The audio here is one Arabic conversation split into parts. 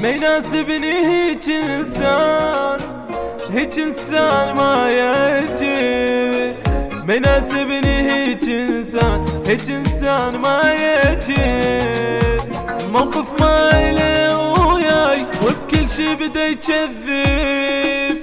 ما يناسبني هيج انسان، هيج انسان ما يجي. ما يناسبني هيج انسان، هيج انسان ما يجي. موقف ما إله وياي وبكل شي بدا يكذب.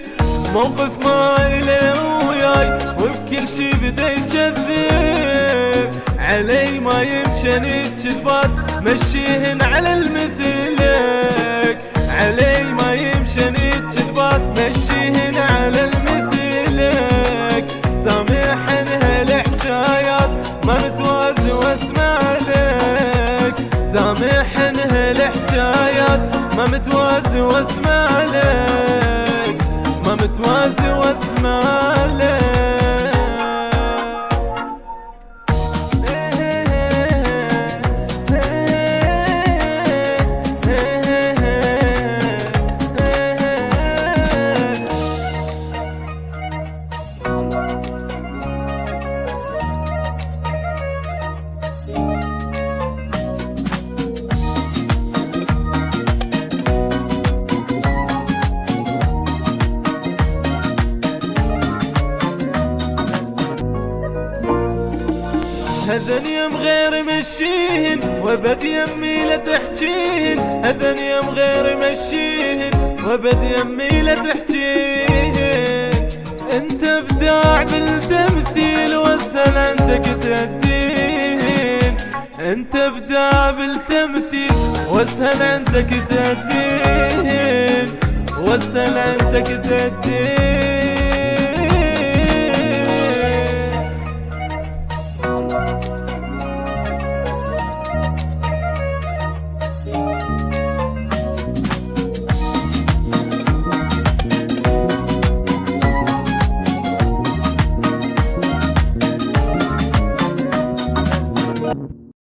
موقف ما إله وياي وبكل شي بدا يكذب. علي ما يمشني الكذبات مشيهن على المثلك. علي ما يمشني الكذبات مشيهن على المثلك. سامحن هالحجايات ما متوازي واسمع لك. سامحن هالحجايات ما متوازي واسمع لك. ما متوازي واسمع لك. هذن يم غير مشيهن وبد يمي لا تحجيهن. هذن يم غير مشيهن وبد يمي لا تحجيهن. انت ابداع بالتمثيل واسهل عندك تأديهن. انت ابداع بالتمثيل واسهل عندك تأديهن. واسهل عندك تأديهن.